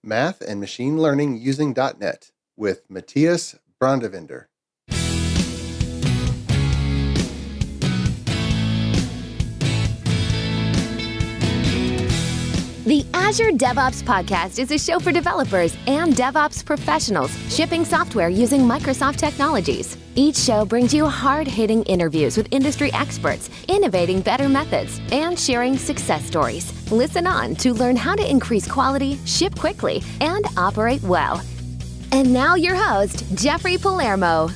Math and Machine Learning Using .NET with Mathias Brandewinder. The Azure DevOps Podcast is a show for developers and DevOps professionals shipping software using Microsoft technologies. Each show brings you hard-hitting interviews with industry experts, innovating better methods, and sharing success stories. Listen on to learn how to increase quality, ship quickly, and operate well. And now your host, Jeffrey Palermo.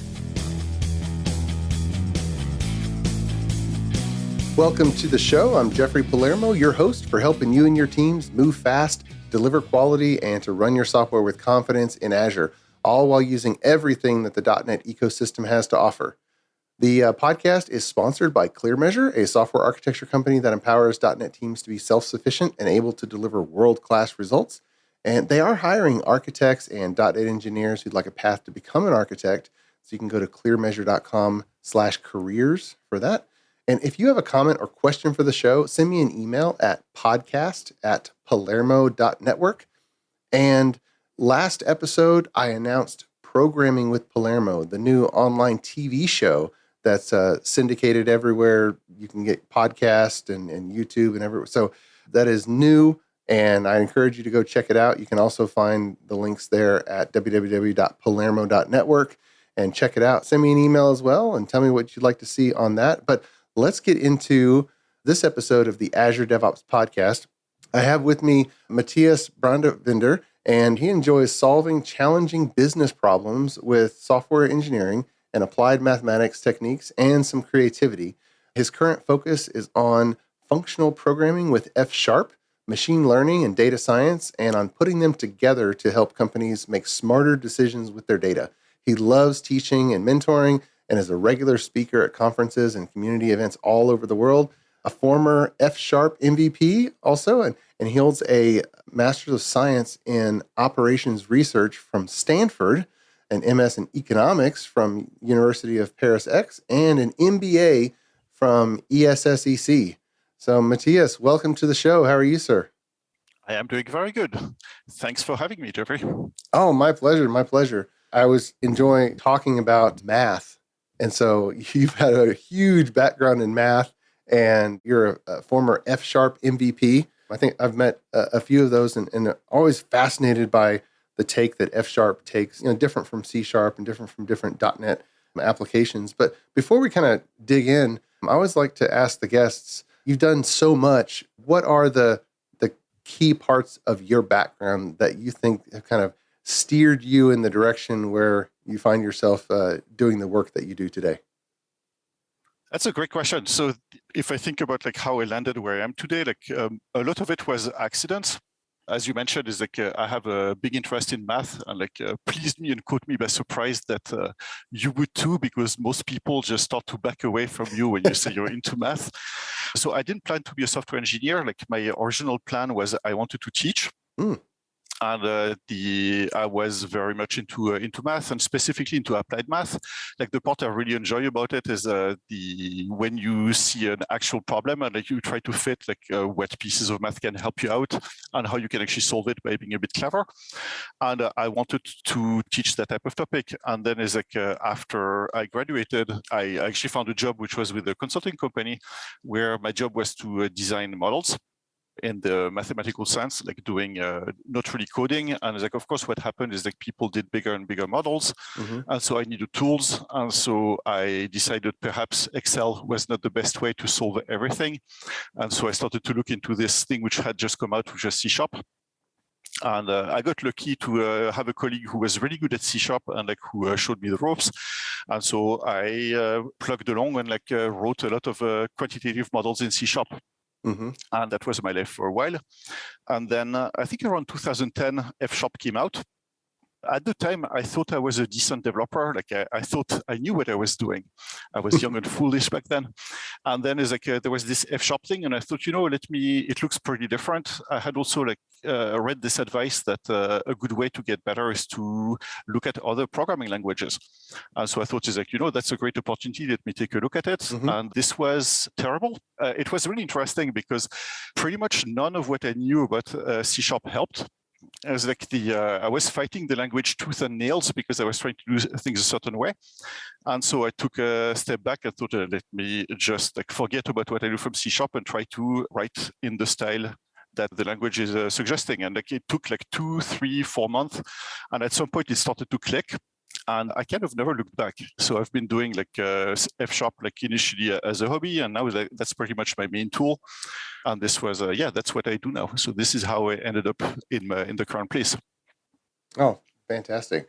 Welcome to the show. I'm Jeffrey Palermo, your host for helping you and your teams move fast, deliver quality, and to run your software with confidence in Azure, all while using everything that the .NET ecosystem has to offer. The podcast is sponsored by ClearMeasure, a software architecture company that empowers .NET teams to be self-sufficient and able to deliver world-class results. And they are hiring architects and .NET engineers who'd like a path to become an architect. So you can go to clearmeasure.com/careers for that. And if you have a comment or question for the show, send me an email at podcast@palermo.network. And last episode, I announced Programming with Palermo, the new online TV show that's syndicated everywhere. You can get podcasts and YouTube and everywhere. So that is new, and I encourage you to go check it out. You can also find the links there at www.palermo.network and check it out. Send me an email as well and tell me what you'd like to see on that. But let's get into this episode of the Azure DevOps Podcast. I have with me Mathias Brandewinder, and he enjoys solving challenging business problems with software engineering and applied mathematics techniques and some creativity. His current focus is on functional programming with F#, machine learning and data science, and on putting them together to help companies make smarter decisions with their data. He loves teaching and mentoring, and is a regular speaker at conferences and community events all over the world. A former F# MVP also, and he holds a Master's of Science in Operations Research from Stanford, an MS in Economics from University of Paris X, and an MBA from ESSEC. So Mathias, welcome to the show. How are you, sir? I am doing very good. Thanks for having me, Jeffrey. Oh, my pleasure, my pleasure. I was enjoying talking about math. And so you've had a huge background in math, and you're a former F# MVP. I think I've met a few of those, and always fascinated by the take that F# takes, different from C# and different from different .NET applications. But before we kind of dig in, I always like to ask the guests, you've done so much. What are the key parts of your background that you think have kind of steered you in the direction where you find yourself doing the work that you do today? That's a great question. So if I think about how I landed where I am today, a lot of it was accidents. As you mentioned, is I have a big interest in math, and pleased me and caught me by surprise that you would too, because most people just start to back away from you when you say you're into math. So I didn't plan to be a software engineer. My original plan was I wanted to teach. And I was very much into math, and specifically into applied math. The part I really enjoy about it is when you see an actual problem and you try to fit what pieces of math can help you out and how you can actually solve it by being a bit clever. And I wanted to teach that type of topic. And then after I graduated, I actually found a job which was with a consulting company where my job was to design models in the mathematical sense, doing not really coding. And of course, what happened is people did bigger and bigger models. And so I needed tools. And so I decided perhaps Excel was not the best way to solve everything. And so I started to look into this thing which had just come out, which was C#. And I got lucky to have a colleague who was really good at C# and who showed me the ropes. And so I plugged along and wrote a lot of quantitative models in C#. And that was my life for a while. And then I think around 2010, F# came out. At the time, I thought I was a decent developer. I thought I knew what I was doing. I was young and foolish back then. And then there was this F# thing, and I thought, it looks pretty different. I had also read this advice that a good way to get better is to look at other programming languages. And so I thought, that's a great opportunity. Let me take a look at it. And this was terrible. It was really interesting because pretty much none of what I knew about C# helped. I was like I was fighting the language tooth and nails because I was trying to do things a certain way. And so I took a step back and thought, let me just like forget about what I do from C# and try to write in the style that the language is suggesting. And like it took like 2, 3, 4 months. And at some point it started to click. And I kind of never looked back. So I've been doing like F# like initially as a hobby, and now that's pretty much my main tool. And this was, that's what I do now. So this is how I ended up in the current place. Oh, fantastic.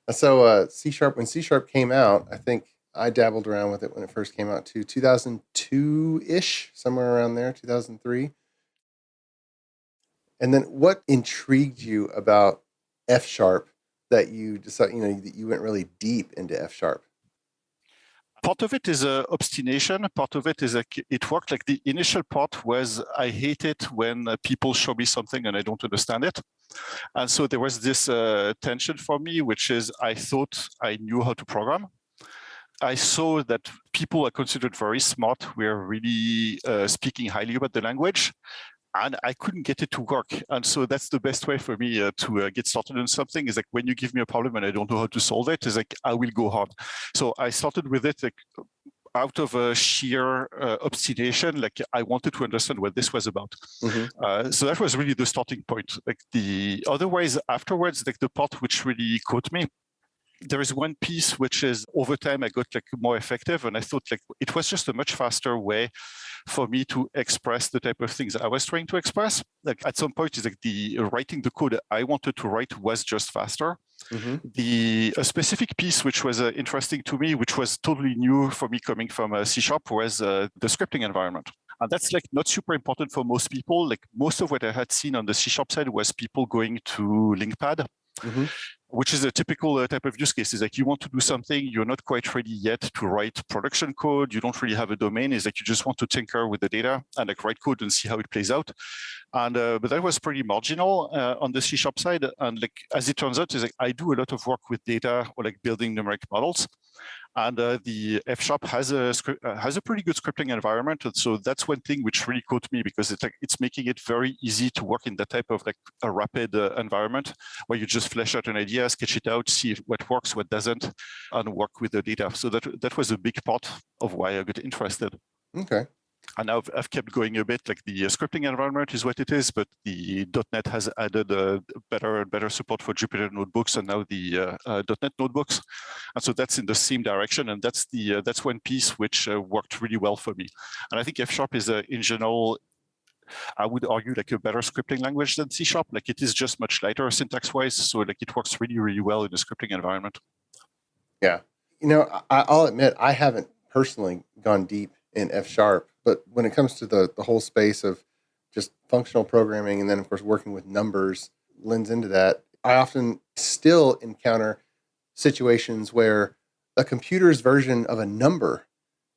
So C#, when C# came out, I think I dabbled around with it when it first came out too, 2002-ish, somewhere around there, 2003. And then what intrigued you about F# that you decided, that you went really deep into F#? Part of it is obstination. Part of it is like it worked. Like the initial part was I hate it when people show me something and I don't understand it. And so there was this tension for me, which is I thought I knew how to program. I saw that people are considered very smart were really speaking highly about the language. And I couldn't get it to work. And so that's the best way for me to get started on something is like when you give me a problem and I don't know how to solve it, is like I will go hard. So I started with it like out of a sheer obstination, like I wanted to understand what this was about. Mm-hmm. So that was really the starting point. Like otherwise afterwards, like the part which really caught me, there is one piece which is over time I got like more effective, and I thought like it was just a much faster way for me to express the type of things I was trying to express. Like at some point, it's like the writing the code I wanted to write was just faster. Mm-hmm. A specific piece which was interesting to me, which was totally new for me coming from C# was the scripting environment. And that's like not super important for most people. Like most of what I had seen on the C# side was people going to LinkPad. Mm-hmm. Which is a typical type of use case. Is like you want to do something, you're not quite ready yet to write production code, you don't really have a domain, is like you just want to tinker with the data and like write code and see how it plays out. And but that was pretty marginal on the C# side. And like as it turns out, is like I do a lot of work with data or like building numeric models. And the F# has a pretty good scripting environment. And so that's one thing which really caught me because it's making it very easy to work in that type of like a rapid environment where you just flesh out an idea, sketch it out, see what works, what doesn't, and work with the data. So that was a big part of why I got interested. Okay. And now I've kept going a bit, like the scripting environment is what it is, but the .NET has added better support for Jupyter notebooks and now the .NET notebooks. And so that's in the same direction. And that's one piece which worked really well for me. And I think F# is in general, I would argue like a better scripting language than C#. Like it is just much lighter syntax-wise. So like it works really, really well in the scripting environment. Yeah. I'll admit, I haven't personally gone deep in F#, but when it comes to the whole space of just functional programming and then of course working with numbers lends into that, I often still encounter situations where a computer's version of a number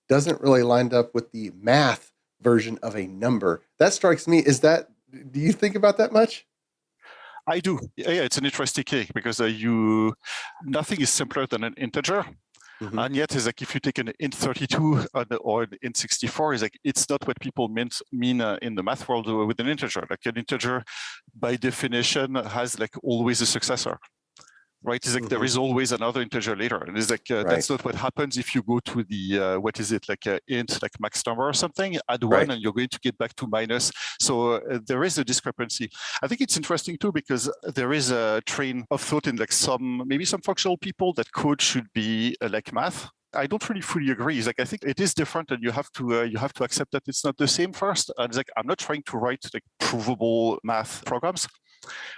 doesn't really line up with the math version of a number. That strikes me. Do you think about that much? I do. Yeah, it's an interesting case because nothing is simpler than an integer. Mm-hmm. And yet, it's like if you take an int 32 or an int 64, it's not what people mean in the math world with an integer. Like an integer, by definition, has like always a successor, right? It's like there is always another integer later, and it's like that's not what happens if you go to the int like max number or something, add one, and you're going to get back to minus. So there is a discrepancy. I think it's interesting too because there is a train of thought in like maybe some functional people that code should be like math. I don't really fully agree. It's like I think it is different, and you have to accept that it's not the same first. And it's like I'm not trying to write like provable math programs.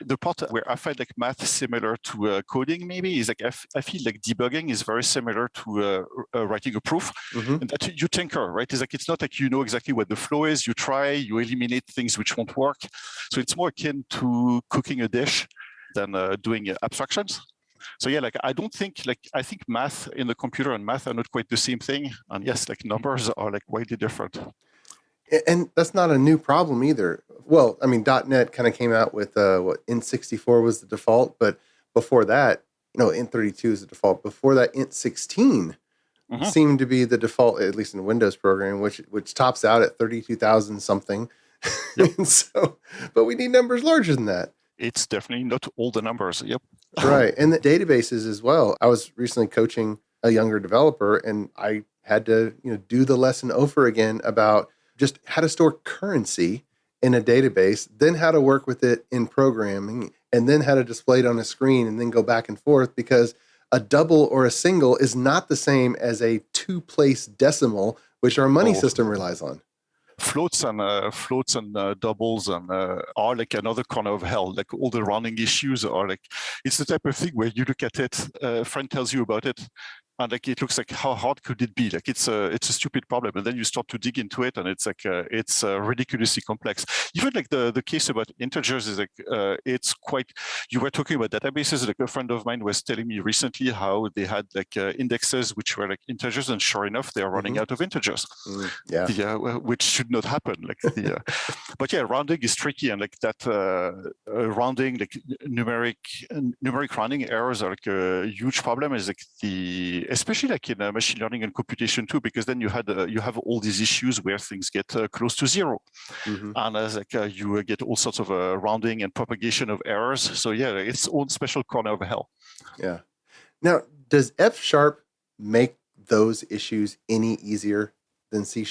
The part where I find like math similar to coding maybe is like I feel like debugging is very similar to writing a proof, and that you tinker, right? It's like it's not like you know exactly what the flow is. You try, you eliminate things which won't work. So it's more akin to cooking a dish than doing abstractions. So yeah, like I think math in the computer and math are not quite the same thing. And yes, like numbers are like widely different. And that's not a new problem either. Well, I mean, .NET kind of came out with int64 was the default, but before that, int32 is the default. Before that, int16 seemed to be the default, at least in Windows programming, which tops out at 32,000 something. Yep. But we need numbers larger than that. it's definitely not all the numbers. Yep. Right. And the databases as well. I was recently coaching a younger developer, and I had to, do the lesson over again about just how to store currency in a database, then how to work with it in programming, and then how to display it on a screen and then go back and forth, because a double or a single is not the same as a two-place decimal, which our money system relies on. Floats and doubles and are like another corner of hell. Like all the rounding issues are like, it's the type of thing where you look at it, a friend tells you about it, and like it looks like, how hard could it be? Like it's a stupid problem, and then you start to dig into it, and it's like it's ridiculously complex. Even like the case about integers is like it's quite. You were talking about databases. Like a friend of mine was telling me recently how they had like indexes which were like integers, and sure enough, they are running out of integers. Which should not happen. Like but yeah, rounding is tricky, and like that rounding, like numeric rounding errors are like a huge problem. Is like especially like in machine learning and computation too, because then you have all these issues where things get close to zero, and as like you get all sorts of rounding and propagation of errors. So yeah, it's own special corner of hell. Yeah. Now, does F# make those issues any easier than C#?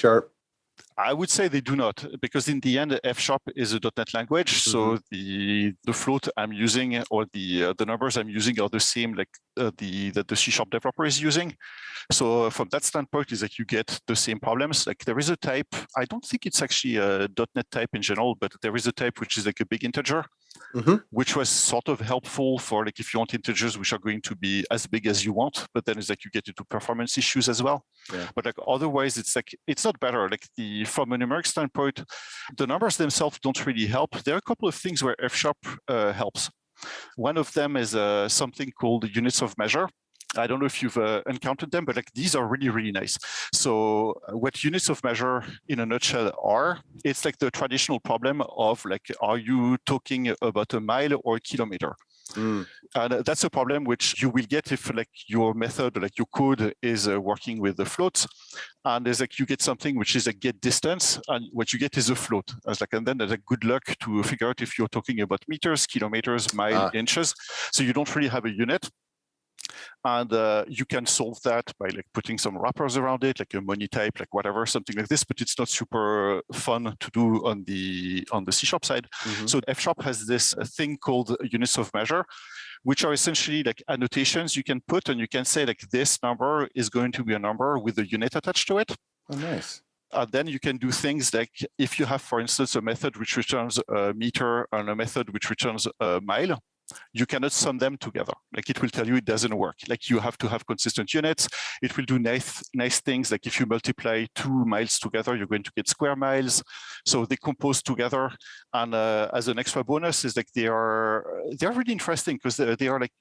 I would say they do not, because in the end, F# is a .NET language. So the float I'm using or the numbers I'm using are the same like that the C# developer is using. So from that standpoint, is that you get the same problems. Like there is a type, I don't think it's actually a .NET type in general, but there is a type which is like a big integer, which was sort of helpful for like if you want integers which are going to be as big as you want, but then it's like you get into performance issues as well. Yeah. But like otherwise, it's like it's not better. Like from a numeric standpoint, the numbers themselves don't really help. There are a couple of things where F# helps. One of them is something called units of measure. I don't know if you've encountered them, but like these are really, really nice. So what units of measure in a nutshell are, it's like the traditional problem of like, are you talking about a mile or a kilometer? And that's a problem which you will get if like your method, like your code is working with the floats. And there's like, you get something which is a get distance, and what you get is a float. And then there's a good luck to figure out if you're talking about meters, kilometers, mile, inches. So you don't really have a unit. And you can solve that by like putting some wrappers around it, like a money type, like whatever, something like this. But it's not super fun to do on the C# side. So F# has this thing called units of measure, which are essentially like annotations you can put, and you can say like this number is going to be a number with a unit attached to it. Oh, nice. And then you can do things like if you have, for instance, a method which returns a meter and a method which returns a mile, you cannot sum them together. Like it will tell you it doesn't work. Like you have to have consistent units. It will do nice things. Like if you multiply 2 miles together, you're going to get square miles. So they compose together. And as an extra bonus is like they are really interesting because they are like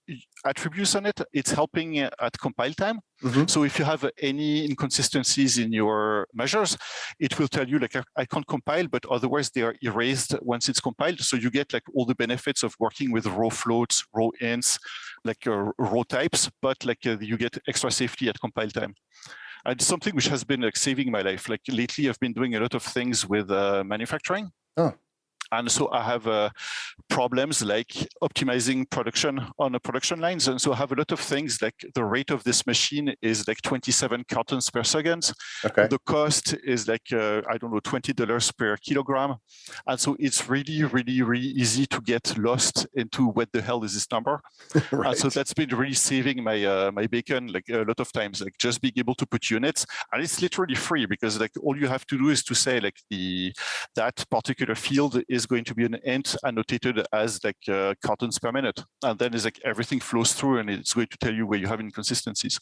attributes on it. It's helping at compile time. So if you have any inconsistencies in your measures, it will tell you like I can't compile, but otherwise they are erased once it's compiled. So you get like all the benefits of working with raw floats, raw ints, like raw types, but like you get extra safety at compile time. And it's something which has been like saving my life. Like lately, I've been doing a lot of things with manufacturing. And so I have problems like optimizing production on the production lines. And so I have a lot of things like the rate of this machine is like 27 cartons per second. Okay. The cost is like, I don't know, $20 per kilogram. And so it's really, really, really easy to get lost into what the hell is this number. Right. And so that's been really saving my my bacon like a lot of times, like just being able to put units. And it's literally free because like all you have to do is to say like that particular field is going to be an int annotated as like cartons per minute, and then it's like everything flows through, and it's going to tell you where you have inconsistencies.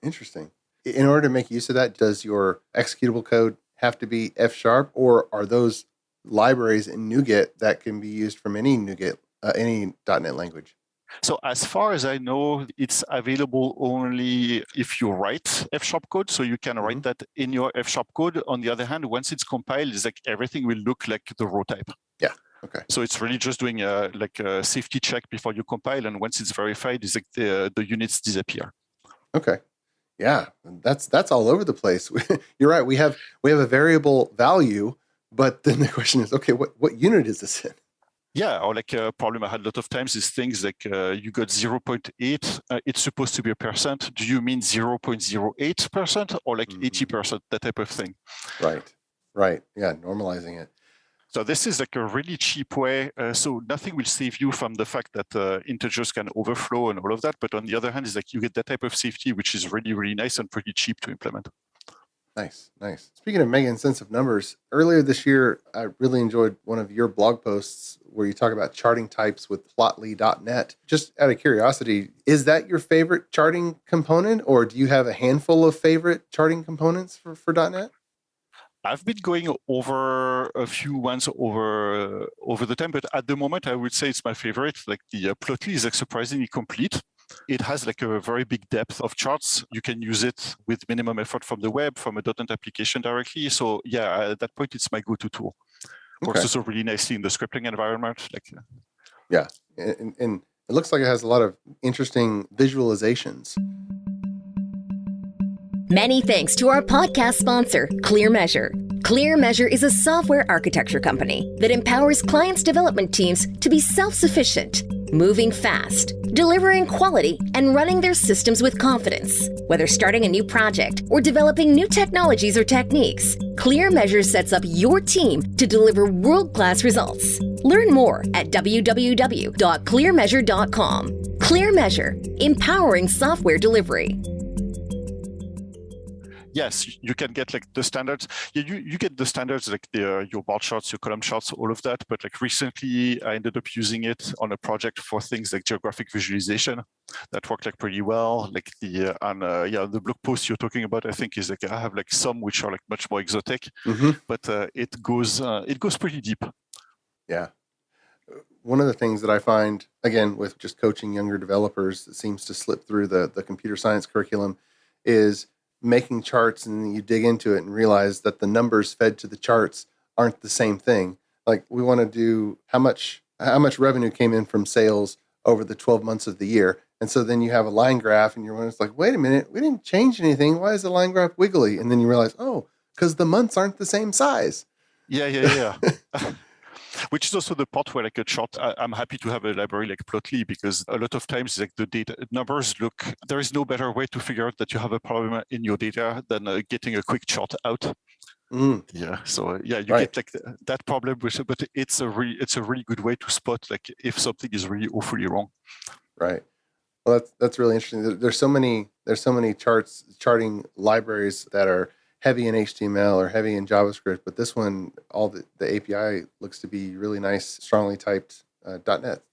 Interesting. In order to make use of that, does your executable code have to be F#, or are those libraries in NuGet that can be used from any NuGet, any .NET language? So as far as I know, it's available only if you write F# code. So you can write that in your F# code. On the other hand, once it's compiled, it's like everything will look like the raw type. Yeah. Okay. So it's really just doing like a safety check before you compile, and once it's verified, it's like the units disappear. Okay. Yeah, that's all over the place. You're right. We have a variable value, but then the question is, okay, what unit is this in? Yeah, or like a problem I had a lot of times is things like you got 0.8, it's supposed to be a percent. Do you mean 0.08% or like 80%, that type of thing? Right. Yeah, normalizing it. So this is like a really cheap way. So nothing will save you from the fact that integers can overflow and all of that. But on the other hand, is like you get that type of safety, which is really, really nice and pretty cheap to implement. Nice. Speaking of making sense of numbers, earlier this year, I really enjoyed one of your blog posts where you talk about charting types with plotly.net. Just out of curiosity, is that your favorite charting component, or do you have a handful of favorite charting components for .net? I've been going over a few ones over the time, but at the moment, I would say it's my favorite. Like the Plotly is like surprisingly complete. It has like a very big depth of charts. You can use it with minimum effort from the web, from a .NET application directly. So yeah, at that point, it's my go-to tool. Works also really nicely in the scripting environment. Yeah, and it looks like it has a lot of interesting visualizations. Many thanks to our podcast sponsor, ClearMeasure. ClearMeasure is a software architecture company that empowers clients' development teams to be self-sufficient, moving fast, delivering quality, and running their systems with confidence. Whether starting a new project or developing new technologies or techniques, ClearMeasure sets up your team to deliver world-class results. Learn more at www.clearmeasure.com. ClearMeasure, empowering software delivery. Yes, you can get like the standards. Yeah, you get the standards like your bar charts, your column charts, all of that. But like recently, I ended up using it on a project for things like geographic visualization. That worked like pretty well. Like the blog post you're talking about, I think is like I have like some which are like much more exotic, but it goes pretty deep. Yeah. One of the things that I find, again, with just coaching younger developers that seems to slip through the computer science curriculum is making charts, and then you dig into it and realize that the numbers fed to the charts aren't the same thing. Like we want to do how much revenue came in from sales over the 12 months of the year. And so then you have a line graph and you're like, wait a minute, we didn't change anything. Why is the line graph wiggly? And then you realize, oh, because the months aren't the same size. Yeah. Which is also the part where like a chart, I'm happy to have a library like Plotly, because a lot of times like the data numbers there is no better way to figure out that you have a problem in your data than getting a quick chart out. Yeah. So you get like that problem, but it's a really good way to spot like if something is really awfully wrong. Right. Well, that's really interesting. There's so many charting libraries that are heavy in HTML or heavy in JavaScript, but this one, all the API looks to be really nice, strongly typed .NET.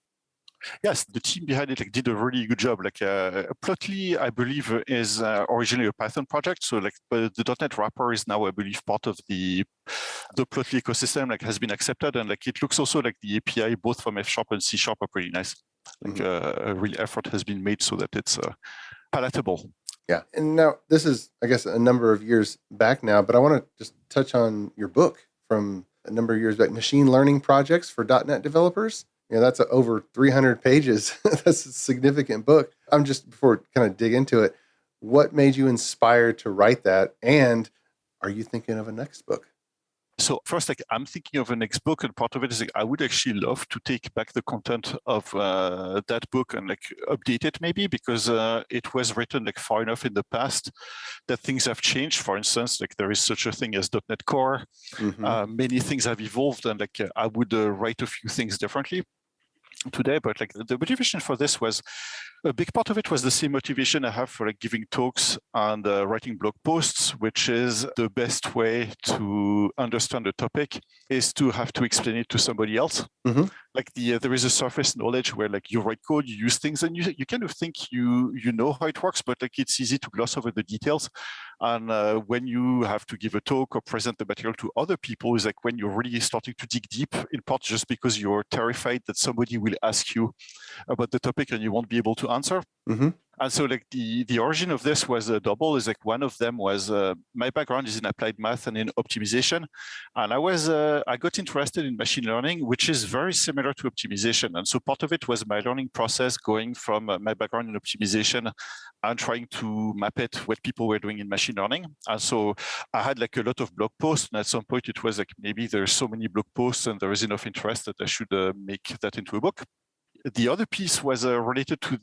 Yes, the team behind it did a really good job. Plotly, I believe, is originally a Python project. So but the .NET wrapper is now, I believe, part of the Plotly ecosystem. Has been accepted, and it looks also like the API both from F# and C# are pretty nice. A real effort has been made so that it's palatable. Yeah, and now this is, I guess, a number of years back now, but I want to just touch on your book from a number of years back, Machine Learning Projects for .NET Developers. That's over 300 pages. That's a significant book. Before we kind of dig into it, what made you inspired to write that? And are you thinking of a next book? So first, I'm thinking of a next book, and part of it is I would actually love to take back the content of that book and update it maybe, because it was written far enough in the past that things have changed. For instance, there is such a thing as .NET Core. Many things have evolved, and I would write a few things differently today. But the motivation for this was a big part of it was the same motivation I have for giving talks and writing blog posts, which is the best way to understand a topic is to have to explain it to somebody else. There is a surface knowledge where you write code, you use things, and you kind of think you know how it works, but it's easy to gloss over the details. And when you have to give a talk or present the material to other people, is when you're really starting to dig deep, in part just because you're terrified that somebody will ask you about the topic and you won't be able to answer. And so like the origin of this was a double. Is like one of them was my background is in applied math and in optimization, and I got interested in machine learning, which is very similar to optimization. And so part of it was my learning process going from my background in optimization and trying to map it what people were doing in machine learning. And so I had like a lot of blog posts, and at some point it was like maybe there's so many blog posts and there is enough interest that I should make that into a book. The other piece was related to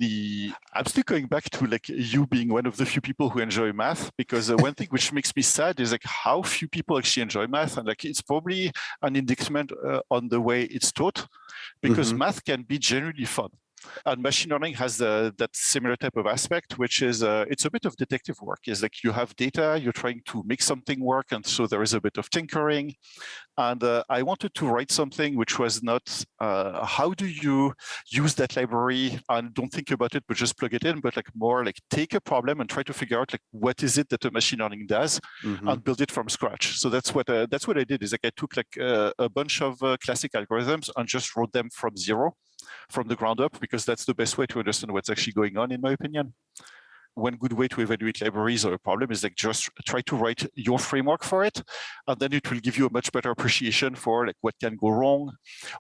I'm still going back to like you being one of the few people who enjoy math, because one thing which makes me sad is like how few people actually enjoy math. And like it's probably an indictment on the way it's taught, because math can be genuinely fun. And machine learning has that similar type of aspect, which is it's a bit of detective work. It's like you have data, you're trying to make something work, and so there is a bit of tinkering. And I wanted to write something which was not how do you use that library and don't think about it, but just plug it in, but like more like take a problem and try to figure out like what is it that a machine learning does and build it from scratch. So that's what I did. Is like I took like a bunch of classic algorithms and just wrote them from zero, from the ground up, because that's the best way to understand what's actually going on, in my opinion. One good way to evaluate libraries or a problem is like just try to write your framework for it, and then it will give you a much better appreciation for like what can go wrong,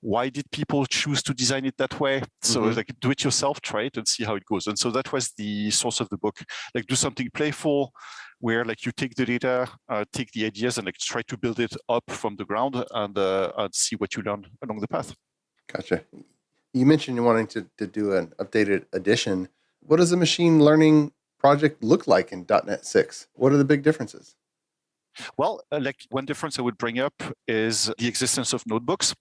why did people choose to design it that way. So like do it yourself, try it and see how it goes. And so that was the source of the book. Like do something playful where like you take the data, take the ideas and like try to build it up from the ground and see what you learn along the path. Gotcha. You mentioned you're wanting to do an updated edition. What does a machine learning project look like in .NET 6? What are the big differences? Well, like one difference I would bring up is the existence of notebooks.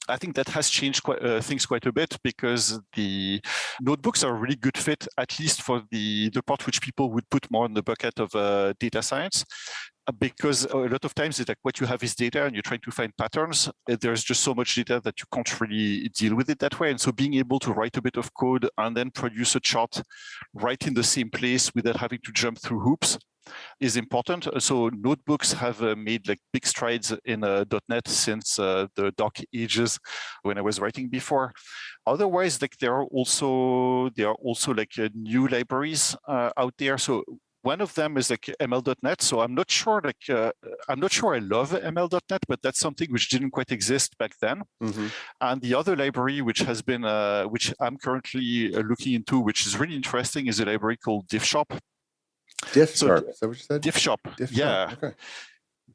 I think that has changed things quite a bit, because the notebooks are a really good fit, at least for the part which people would put more in the bucket of data science. Because a lot of times it's like what you have is data and you're trying to find patterns. There's just so much data that you can't really deal with it that way. And so being able to write a bit of code and then produce a chart right in the same place without having to jump through hoops is important. So notebooks have made like big strides in .NET since the dark ages when I was writing before. Otherwise, like there are also like new libraries out there. So one of them is like ML.NET. So I'm not sure I love ML.NET, but that's something which didn't quite exist back then. And the other library which has been which I'm currently looking into, which is really interesting, is a library called DiffShop. DiffShop, is that what you said? DiffShop. Yeah. Okay.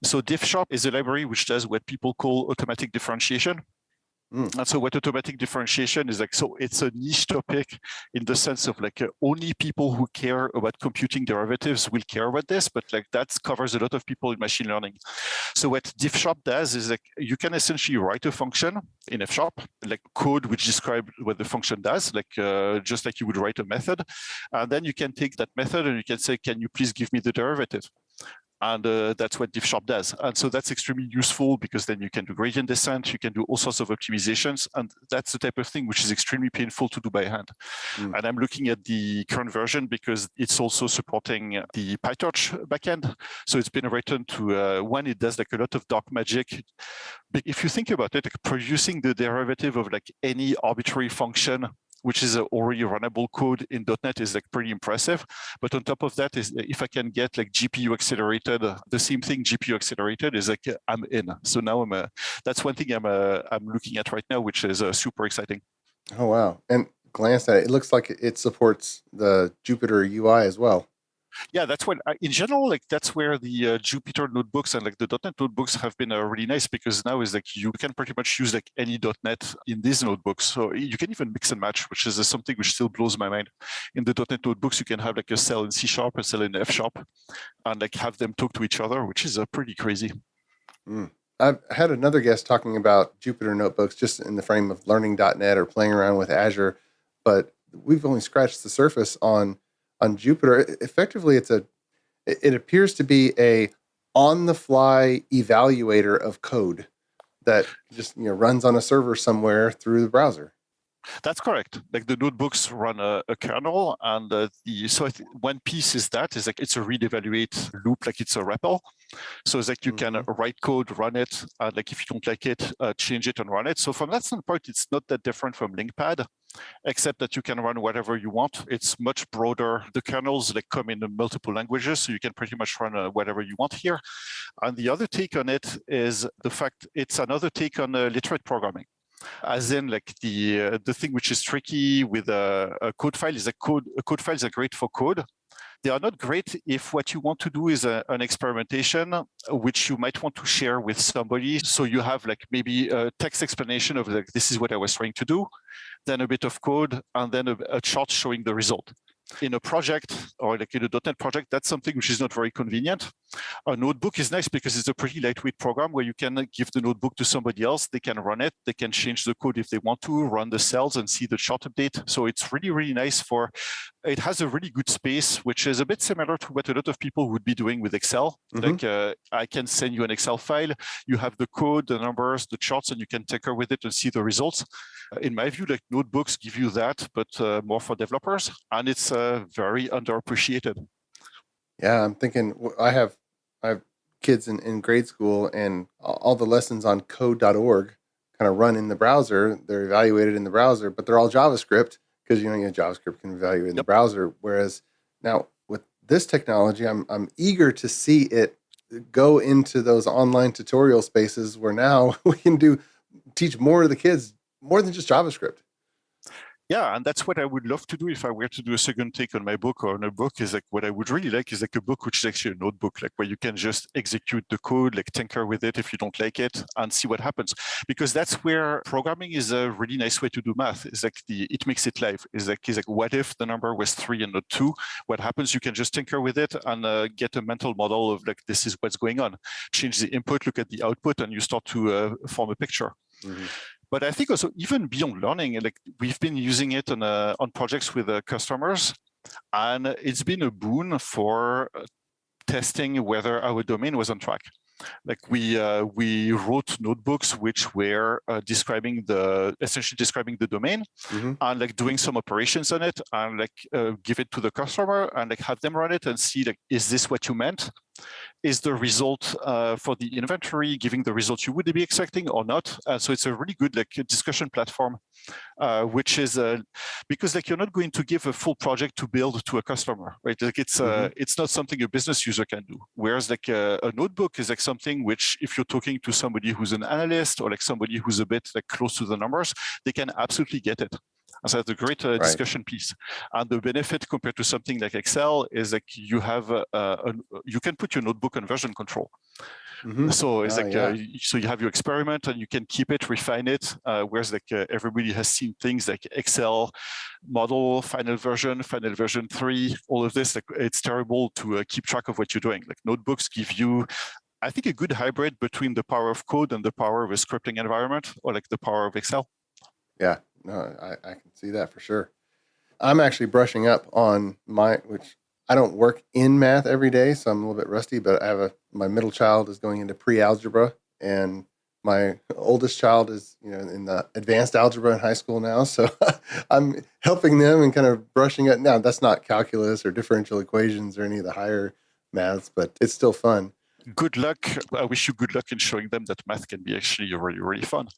So DiffShop is a library which does what people call automatic differentiation. And so what automatic differentiation is like, so it's a niche topic in the sense of like only people who care about computing derivatives will care about this, but like that covers a lot of people in machine learning. So what DiffShop does is like you can essentially write a function in FShop, like code which describes what the function does, like just like you would write a method. And then you can take that method and you can say, can you please give me the derivative? And that's what DiffShop does. And so that's extremely useful, because then you can do gradient descent, you can do all sorts of optimizations. And that's the type of thing which is extremely painful to do by hand. And I'm looking at the current version because it's also supporting the PyTorch backend. So it's been written to one, it does like a lot of dark magic. But if you think about it, like producing the derivative of like any arbitrary function, which is already runnable code in .NET, is like pretty impressive. But on top of that, is if I can get like GPU accelerated, the same thing GPU accelerated, is like I'm in. So now that's one thing I'm looking at right now, which is super exciting. Oh wow! And glanced at it, it looks like it supports the Jupyter UI as well. Yeah, that's when, in general, like that's where the Jupyter notebooks and like the .NET notebooks have been really nice, because now is like you can pretty much use like any .NET in these notebooks. So you can even mix and match, which is something which still blows my mind. In the .NET notebooks, you can have like a cell in C#, a cell in FShop, and like have them talk to each other, which is pretty crazy. I've had another guest talking about Jupyter notebooks just in the frame of learning .NET or playing around with Azure, but we've only scratched the surface on Jupyter. Effectively, it appears to be a on-the-fly evaluator of code that just runs on a server somewhere through the browser. That's correct. Like the notebooks run a kernel, and one piece is like it's a read evaluate loop, like it's a REPL. So it's like you can write code, run it, and like if you don't like it, change it and run it. So from that standpoint, it's not that different from LinkPad, except that you can run whatever you want. It's much broader. The kernels like come in multiple languages, so you can pretty much run whatever you want here. And the other take on it is the fact it's another take on literate programming. As in, like the thing which is tricky with a code file is code files are great for code. They are not great if what you want to do is an experimentation which you might want to share with somebody. So you have like maybe a text explanation of like, this is what I was trying to do, then a bit of code, and then a chart showing the result. In a project or like in a .NET project, that's something which is not very convenient. A notebook is nice because it's a pretty lightweight program where you can give the notebook to somebody else. They can run it. They can change the code if they want to, run the cells and see the chart update. So it's really, really nice it has a really good space, which is a bit similar to what a lot of people would be doing with Excel. Like I can send you an Excel file. You have the code, the numbers, the charts, and you can tinker with it and see the results. In my view, like notebooks give you that, but more for developers, and it's very underappreciated. Yeah, I'm thinking I have kids in grade school, and all the lessons on code.org kind of run in the browser. They're evaluated in the browser, but they're all JavaScript because JavaScript can evaluate in the browser. Whereas now with this technology, I'm eager to see it go into those online tutorial spaces where now we can teach more of the kids more than just JavaScript. Yeah, and that's what I would love to do if I were to do a second take on my book or on a book. Is like what I would really like is like a book which is actually a notebook, like where you can just execute the code, like tinker with it if you don't like it, and see what happens. Because that's where programming is a really nice way to do math. It's like it makes it live. It's like what if the number was 3 and not 2? What happens? You can just tinker with it and get a mental model of like this is what's going on. Change the input, look at the output, and you start to form a picture. Mm-hmm. But I think also even beyond learning, like we've been using it on projects with customers, and it's been a boon for testing whether our domain was on track. Like we wrote notebooks which were essentially describing the domain, and like doing some operations on it, and like give it to the customer and like have them run it and see like, is this what you meant? Is the result for the inventory giving the results you would be expecting or not? So it's a really good like discussion platform, which is because like you're not going to give a full project to build to a customer, right? Like it's not something a business user can do. Whereas like a notebook is like something which, if you're talking to somebody who's an analyst or like somebody who's a bit like close to the numbers, they can absolutely get it. And so that's a great discussion piece. And the benefit compared to something like Excel is like you have you can put your notebook on version control. So it's so you have your experiment and you can keep it, refine it. Whereas like everybody has seen things like Excel model, final version 3, all of this. Like it's terrible to keep track of what you're doing. Like notebooks give you, I think, a good hybrid between the power of code and the power of a scripting environment, or like the power of Excel. Yeah. No, I can see that for sure. I'm actually brushing up on which I don't work in math every day, so I'm a little bit rusty, but I have my middle child is going into pre-algebra, and my oldest child is, in the advanced algebra in high school now. So I'm helping them and kind of brushing up. Now, that's not calculus or differential equations or any of the higher maths, but it's still fun. Good luck. I wish you good luck in showing them that math can be actually really, really fun.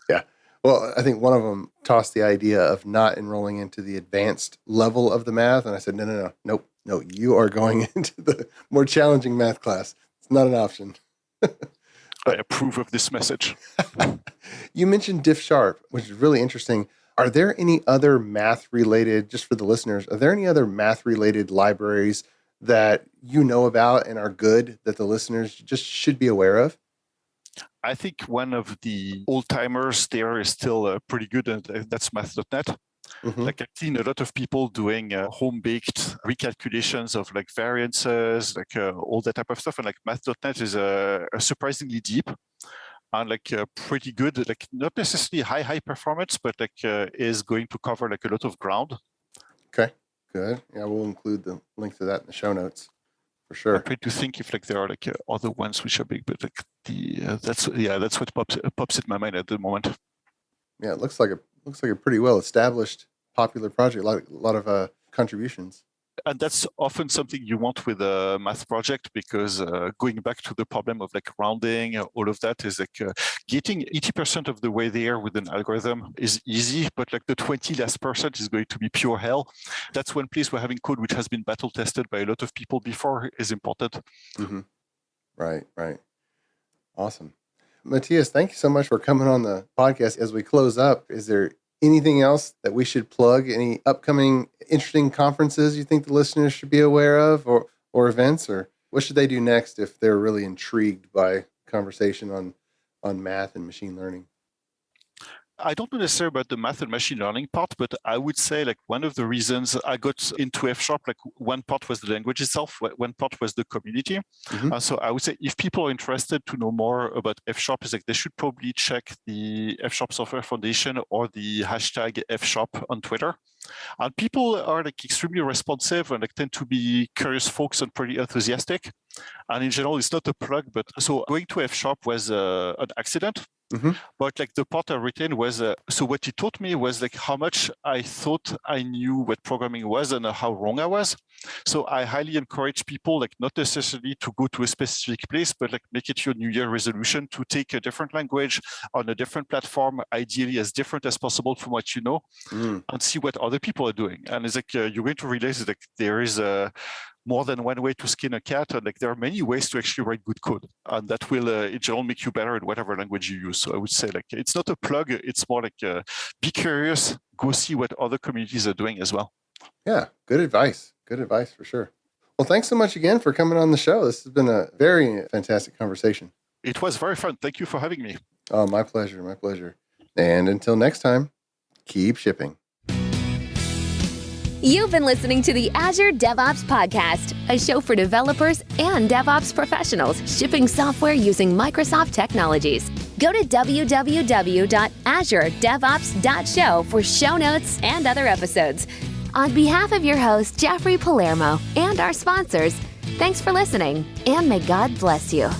Yeah. Well, I think one of them tossed the idea of not enrolling into the advanced level of the math. And I said, no, you are going into the more challenging math class. It's not an option. I approve of this message. You mentioned Diff Sharp, which is really interesting. Are there any other math-related, just for the listeners, are there any other math-related libraries that you know about and are good that the listeners just should be aware of? I think one of the old-timers there is still pretty good, and that's math.net. Like I've seen a lot of people doing home-baked recalculations of like variances, like all that type of stuff. And like math.net is surprisingly deep and like pretty good, like not necessarily high performance, but like is going to cover like a lot of ground. Okay, good. Yeah, we'll include the link to that in the show notes. For sure. I'm trying to think if like there are like other ones which are big, but like that's what pops in my mind at the moment. Yeah, it looks like Looks like a pretty well-established, popular project, a lot of contributions. And that's often something you want with a math project, because going back to the problem of like rounding, all of that is like getting 80% of the way there with an algorithm is easy, but like the 20 last percent is going to be pure hell. That's one place where having code which has been battle tested by a lot of people before is important. Mm-hmm. Right. Awesome. Mathias, thank you so much for coming on the podcast. As we close up, is there anything else that we should plug? Any upcoming interesting conferences you think the listeners should be aware of, or events, or what should they do next if they're really intrigued by conversation on math and machine learning? I don't know necessarily about the math and machine learning part, but I would say like one of the reasons I got into F#, like one part was the language itself, one part was the community. Mm-hmm. So I would say if people are interested to know more about F#, is like they should probably check the F# Software Foundation or the hashtag F# on Twitter. And people are like extremely responsive and like tend to be curious folks and pretty enthusiastic. And in general, it's not a plug, but so going to F# was an accident. Mm-hmm. But like the part I retained was, so what he taught me was like how much I thought I knew what programming was and how wrong I was. So I highly encourage people, like not necessarily to go to a specific place, but like make it your New Year resolution to take a different language on a different platform, ideally as different as possible from what you know, and see what other people are doing. And it's like you're going to realize that there is more than one way to skin a cat, and like there are many ways to actually write good code, and that will in general make you better in whatever language you use. So I would say like it's not a plug; it's more like be curious, go see what other communities are doing as well. Yeah, good advice. Good advice for sure. Well, thanks so much again for coming on the show. This has been a very fantastic conversation. It was very fun. Thank you for having me. Oh, my pleasure. My pleasure. And until next time, keep shipping. You've been listening to the Azure DevOps Podcast, a show for developers and DevOps professionals shipping software using Microsoft technologies. Go to www.azuredevops.show for show notes and other episodes. On behalf of your host, Jeffrey Palermo, and our sponsors, thanks for listening, and may God bless you.